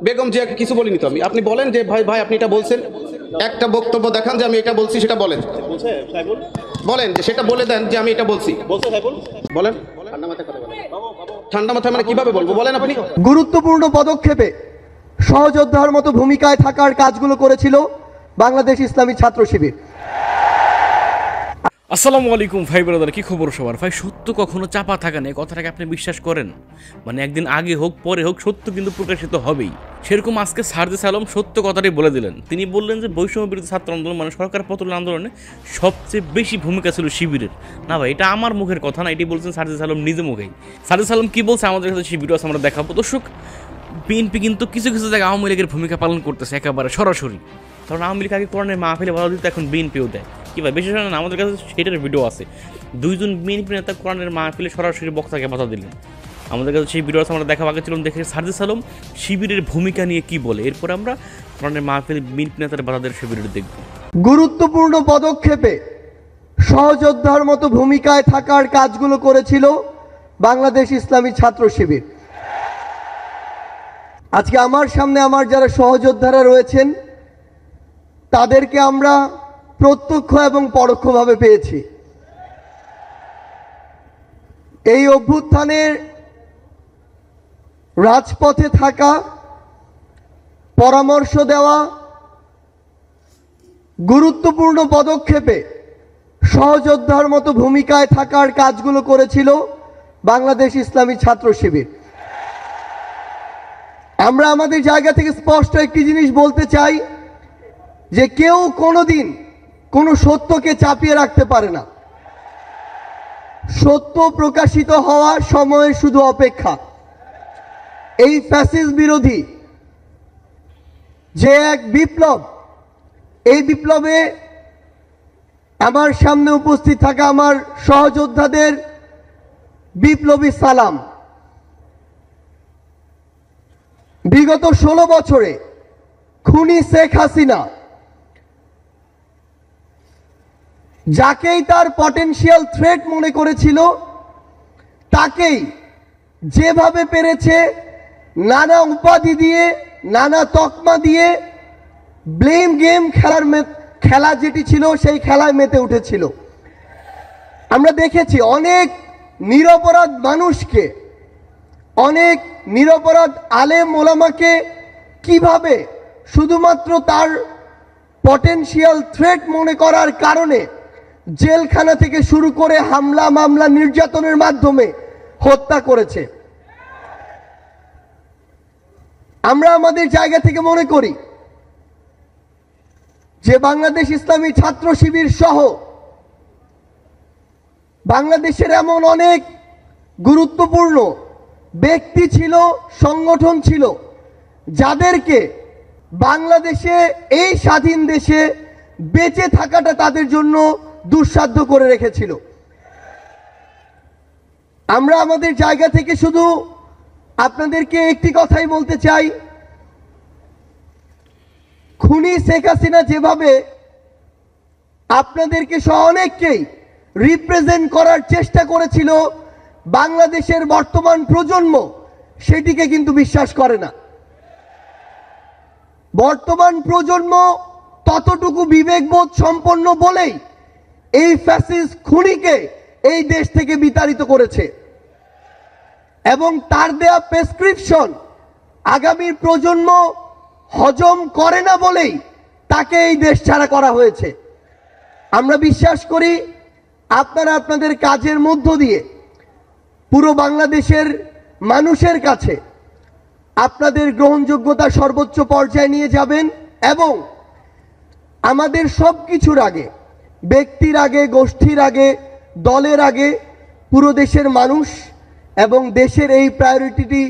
বেগম জিয়াকে কিছু বলিনি তো আমি। আপনি বলেন যে ভাই ভাই আপনি এটা বলছেন, একটা বক্তব্য দেখান যে আমি এটা বলছি, সেটা বলেন। বলেন যে সেটা বলে দেন যে আমি এটা বলছি। বলেন। ঠান্ডা মাথায় মানে কিভাবে বলবো বলেন আপনি। গুরুত্বপূর্ণ পদক্ষেপে সহযোদ্ধার মতো ভূমিকায় থাকার কাজগুলো করেছিল বাংলাদেশ ইসলামী ছাত্র শিবির। আসসালামু আলাইকুম ভাই ব্রাদার, কি খবর সবার? ভাই সত্য কখনো চাপা থাকে না, কথাটাকে আপনি বিশ্বাস করেন? মানে একদিন আগে হোক পরে হোক সত্য কিন্তু প্রকাশিত হবেই। সেরকম আজকে সারজিস আলম সত্য কথাটাই বলে দিলেন। তিনি বললেন যে বৈষম্য বিরোধী ছাত্র আন্দোলন মানে সরকার পতন আন্দোলনে সবচেয়ে বেশি ভূমিকা ছিল শিবিরের। না ভাই, এটা আমার মুখের কথা না, এটি বলছেন সারজিস আলম নিজে মুখেই। সারজিস আলম কি বলছে আমাদের কাছে সেই ভিডিও আছে, আমরা দেখাবো। দর্শক, বিএনপি কিন্তু কিছু কিছু জায়গায় আওয়ামী লীগের ভূমিকা পালন করতেছে একেবারে সরাসরি। কারণ আওয়ামী লীগ আগে কোরআনের মাহফিলে বাধা দিতে, এখন বিএনপিও দেয়। কি ভাই বিশেষ না, আমাদের কাছে সেটার ভিডিও আছে। দুইজন বিএনপি নেতা কোরআনের মাহফিলে সরাসরি বক্তাকে বাধা দিলেন। আমাদের কাছে সেই ভিডিও আছে, আমরা দেখা আগে ছিলাম। দেখে সারজিস আলম শিবিরের ভূমিকা নিয়ে কি বলে, এরপরে আমরা কোরআনের মাহফিলে বিএনপি নেতার বাধা দেওয়ার শিবিরের দেখব। গুরুত্বপূর্ণ পদক্ষেপে সহযোদ্ধার মতো ভূমিকায় থাকার কাজগুলো করেছিল বাংলাদেশ ইসলামী ছাত্র শিবির। আজকে আমার সামনে আমার যারা সহযোদ্ধারা রয়েছেন তাদেরকে আমরা প্রত্যক্ষ এবং পরোক্ষভাবে পেয়েছি। এই অভ্যুত্থানের রাজপথে থাকা, পরামর্শ দেওয়া, গুরুত্বপূর্ণ পদক্ষেপে সহযোদ্ধার মতো ভূমিকায় থাকার কাজগুলো করেছিল বাংলাদেশ ইসলামী ছাত্র শিবির। আমরা আমাদের জায়গা থেকে স্পষ্ট একটি জিনিস বলতে চাই যে কেউ কোনোদিন কোনো সত্যকে চাপিয়ে রাখতে পারে না। সত্য প্রকাশিত হওয়ার সময় শুধু অপেক্ষা। এই ফ্যাসিস্ট বিরোধী যে এক বিপ্লব, এই বিপ্লবে আমার সামনে উপস্থিত থাকা আমার সহযোদ্ধাদের বিপ্লবী সালাম। বিগত 16 বছরে খুনি শেখ হাসিনা যাকেই তার পটেনশিয়াল থ্রেট মনে করেছিল, তাকেই যেভাবে পেরেছে নানা উপাধি দিয়ে, নানা তকমা দিয়ে ব্লেম গেম খেলা যেটি ছিল সেই খেলায় মেতে উঠেছিল। আমরা দেখেছি অনেক নিরপরাধ মানুষকে, অনেক নিরপরাধ আলেম ওলামাকে কিভাবে শুধুমাত্র তার পটেনশিয়াল থ্রেট মনে করার কারণে জেলখানা থেকে শুরু করে হামলা মামলা নির্যাতনের মাধ্যমে হত্যা করেছে। আমরা আমাদের জায়গা থেকে মনে করি যে বাংলাদেশ ইসলামী ছাত্র শিবির সহ বাংলাদেশের এমন অনেক গুরুত্বপূর্ণ ব্যক্তি ছিল, সংগঠন ছিল, যাদেরকে বাংলাদেশে এই স্বাধীন দেশে বেঁচে থাকাটা তাদের জন্য দুঃসাধ্য করে রেখেছিল। আমরা আমাদের জায়গা থেকে শুধু আপনাদেরকে একটি কথাই বলতে চাই, খুনি শেখ হাসিনা যেভাবে আপনাদেরকে সহ অনেককেই রিপ্রেজেন্ট করার চেষ্টা করেছিল, বাংলাদেশের বর্তমান প্রজন্ম সেটিকে কিন্তু বিশ্বাস করে না। বর্তমান প্রজন্ম ততটুকু বিবেকবোধ সম্পন্ন বলেই এই ফ্যাসিস্ট খুনিকে এই দেশ থেকে বিতাড়িত করেছে এবং তার দেয়া প্রেসক্রিপশন আগামীর প্রজন্ম হজম করে না বলেই তাকে এই দেশ ছাড়া করা হয়েছে। আমরা বিশ্বাস করি আপনারা আপনাদের কাজের মধ্য দিয়ে পুরো বাংলাদেশের মানুষের কাছে আপনাদের গ্রহণযোগ্যতা সর্বোচ্চ পর্যায়ে নিয়ে যাবেন এবং আমাদের সব কিছুর আগে, ব্যক্তির আগে, গোষ্ঠীর আগে, দলের আগে পুরো দেশের মানুষ এবং দেশের এই প্রায়োরিটিটি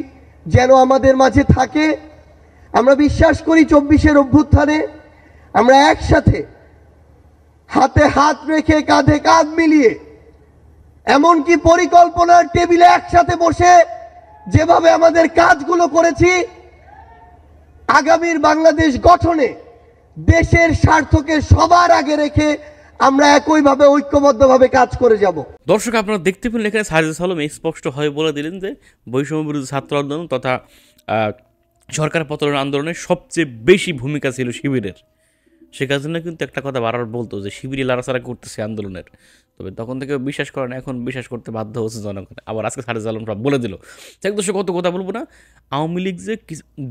যেন আমাদের মাঝে থাকে। আমরা বিশ্বাস করি 24-এর অভ্যুত্থানে আমরা একসাথে হাতে হাত রেখে কাঁধে কাঁধ মিলিয়ে, এমনকি পরিকল্পনার টেবিলে একসাথে বসে যেভাবে আমাদের কাজগুলো করেছি, আগামীর বাংলাদেশ গঠনে দেশের স্বার্থকে সবার আগে রেখে আমরা একইভাবে ঐক্যবদ্ধভাবে কাজ করে যাব। দর্শক, আপনারা দেখতে পেলেন এখানে সারজিস আলম স্পষ্ট হয়ে বলে দিলেন যে বৈষম্য বিরোধী ছাত্র আন্দোলন তথা সরকার পতন আন্দোলনে সবচেয়ে বেশি ভূমিকা ছিল শিবিরের। শেখ হাসিনা কিন্তু একটা কথা বারবার বলতো যে শিবিরই লাড়াচাড়া করতেছে আন্দোলনের, তবে তখন থেকে বিশ্বাস করে না, এখন বিশ্বাস করতে বাধ্য হচ্ছে জনগণ। আবার আজকে সারজিস আলম সব বলে দিল। এক দোষে কত কথা বলবো না, আওয়ামী লীগ যে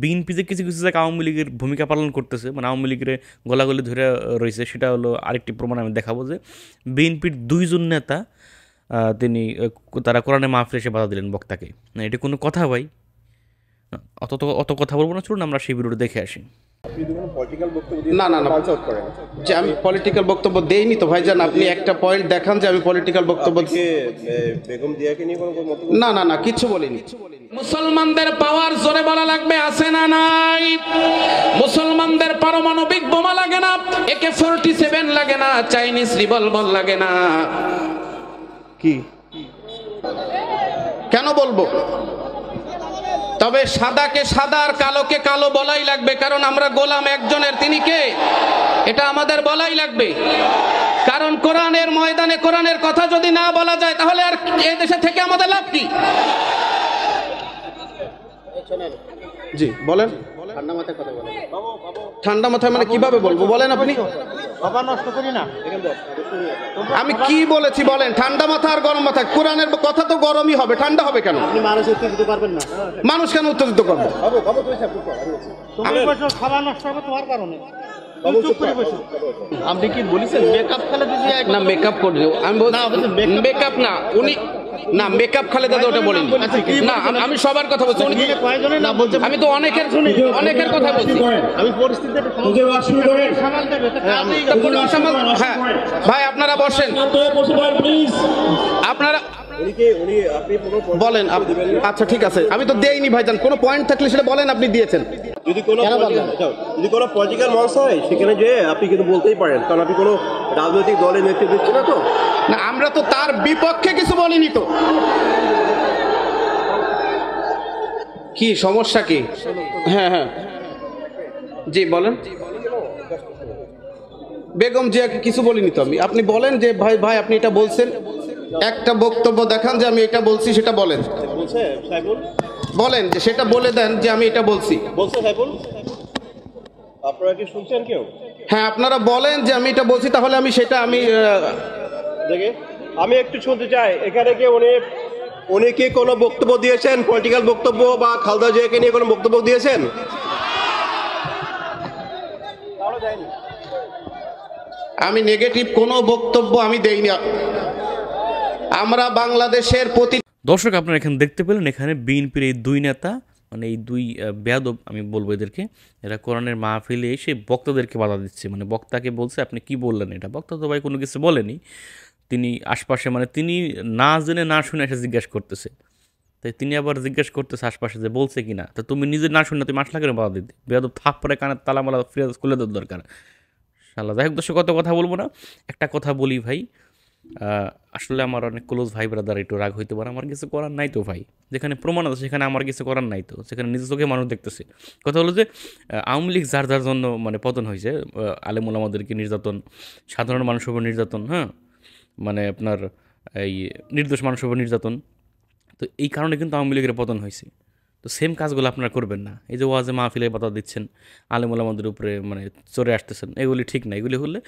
বিএনপি যে কিছু কিছু জায়গায় আওয়ামী লীগের ভূমিকা পালন করতেছে, মানে আওয়ামী লীগের গলাগলি ধরে রয়েছে, সেটা হলো আরেকটি প্রমাণ আমি দেখাবো যে বিএনপির 2 জন নেতা তারা কোরআনে মাহফিলে এসে বাধা দিলেন বক্তাকে। না, এটা কোনো কথা ভাই? অত কথা বলবো না, চলুন আমরা সেই ভিডিওটা দেখে আসি। না না না, যে আমি পলিটিক্যাল বক্তব্য দেইনি তো ভাইজান। আপনি একটা পয়েন্ট দেখান যে আমি পলিটিক্যাল বক্তব্য বেগম জিয়াকে নিয়ে কোনো মন্তব্য? না না না, কিচ্ছু বলিনি। মুসলমানদের পাওয়ার জোরে বলা লাগবে, আছে না নাই? মুসলমানদের পারমাণবিক বোমা লাগে না, AK-47 লাগে না, চাইনিজ রিভলভার লাগে না। কি কেন বলবো? তবে সাদাকে সাদা আর কালোকে কালো বলাই লাগবে, কারণ আমরা গোলাম একজনের। তিনি কে এটা আমাদের বলাই লাগবে, কারণ কোরআনের ময়দানে কোরআনের কথা যদি না বলা যায় তাহলে আর এই দেশে থেকে আমাদের লাভ কি? জি বলেন। ঠান্ডা মাথায় কথা বলেন। ঠান্ডা মাথায় মানে কিভাবে বলবো বলেন আপনি? আমি কি বলেছি বলেন? ঠান্ডা মাথা আর গরম মাথা, কোরআনের কথা তো গরমই হবে, ঠান্ডা হবে কেন? মানুষ উত্তেজিত পারবেন না। মানুষ কেন উত্তেজিত করবো? খাবার নষ্ট হবে তোমার কারণে। আপনি কি বলেছেন মেকআপ খালেদা জিয়া? না মেকআপ করে আমি মেকআপ না, উনি না মেকআপ খালেদা জিয়া ওটা বলেন না। আমি সবার কথা বলছি, আমি তো অনেকের কথা বলছি। আমি পরিস্থিতি হ্যাঁ ভাই আপনারা বসেন, আপনারা বলেন। আচ্ছা ঠিক আছে, আমি তো দেইনি ভাইজান। কোনো পয়েন্ট থাকলে সেটা বলেন, আপনি দিয়েছেন। যদি কোনো পলিটিক্যাল মঞ্চ হয় সেখানে যে আপনি কিন্তু বলতেই পারেন, কারণ আপনি কোনো রাজনৈতিক দলের নেতৃত্ব দিচ্ছেন না তো। না আমরা তো তার বিপক্ষে কিছু বলিনি তো। কি সমস্যা কি? হ্যাঁ হ্যাঁ জি বলেন। বেগম জিয়াকে কিছু বলিনি তো আমি। আপনি বলেন যে ভাই আপনি এটা বলছেন, একটা বক্তব্য দেখান যে আমি এটা বলছি, সেটা বলেন। বলছে সাইফুল? বলেন যে সেটা বলে দেন যে আমি এটা বলছি। বলছে সাইফুল? আপনারা কি শুনছেন কেউ? হ্যাঁ আপনারা বলেন যে আমি এটা বলছি, তাহলে আমি সেটা দেখে আমি একটু শুনতে চাই। এখানে কি উনি কি কোনো বক্তব্য দিয়েছেন, পলিটিক্যাল বক্তব্য, বা খালেদা জিয়াকে নিয়ে কোনো বক্তব্য দিয়েছেন? আমি নেগেটিভ কোনো বক্তব্য আমি দেইনি। আমরা বাংলাদেশের প্রতি দর্শক আপনারা এখানে দেখতে পেলেন, এখানে বিএনপির এই 2 নেতা, মানে এই 2 বেয়াদব আমি বলবো এদেরকে, এরা কোরআনের মাহফিলে এসে বক্তাদেরকে বাধা দিচ্ছে। মানে বক্তাকে বলছে আপনি কি বললেন এটা? বক্তা তো ভাই কোনো কিছু বলেনি, তিনি আশপাশে মানে তিনি না জেনে না শুনে এসে জিজ্ঞাসা করতেছে। তাই তিনি আবার জিজ্ঞাসা করতেছে আশপাশে যে বলছে কি না। তা তুমি নিজে না শুনে তুমি আসলা কেন বাধা দিতে? বেয়াদব থাপ পরে কানের তালামালা ফিরে খুলে দেওয়ার দরকার। শালা যাই হোক দর্শক, কত কথা বলবো না, একটা কথা বলি ভাই। আসলে আমার অনেক ক্লোজ ভাই ব্রাদার একটু রাগ হইতে পারে, আমার কিছু করার নাই তো ভাই। যেখানে প্রমাণ আছে সেখানে আমার কিছু করার নাই তো, সেখানে নিজের চোখে মানুষ দেখতেছে। কথা হলো যে আওয়ামী লীগ যার যার জন্য মানে পতন হয়েছে, আলেমুল আমাদেরকে নির্যাতন, সাধারণ মানুষের উপর নির্যাতন, হ্যাঁ মানে আপনার এই নির্দোষ মানুষের উপর নির্যাতন, তো এই কারণে কিন্তু আওয়ামী লীগের পতন হয়েছে। তো সেম কাজগুলো আপনারা করবেন না। এই যে ওয়াজে মাহফিলে বাধা দিচ্ছেন, আলেমুল আমাদের উপরে মানে চড়ে আসতেছেন, এগুলি ঠিক না। এগুলি হলে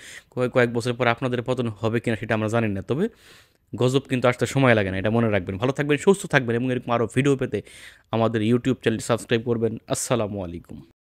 কয়েক বছর পর আপনাদের পতন হবে কিনা সেটা আমরা জানি না, তবে গজব কিন্তু আসতে সময় লাগে না, এটা মনে রাখবেন। ভালো থাকবেন, সুস্থ থাকবেন এবং এরকম আরও ভিডিও পেতে আমাদের ইউটিউব চ্যানেলটি সাবস্ক্রাইব করবেন। আসসালামু আলাইকুম।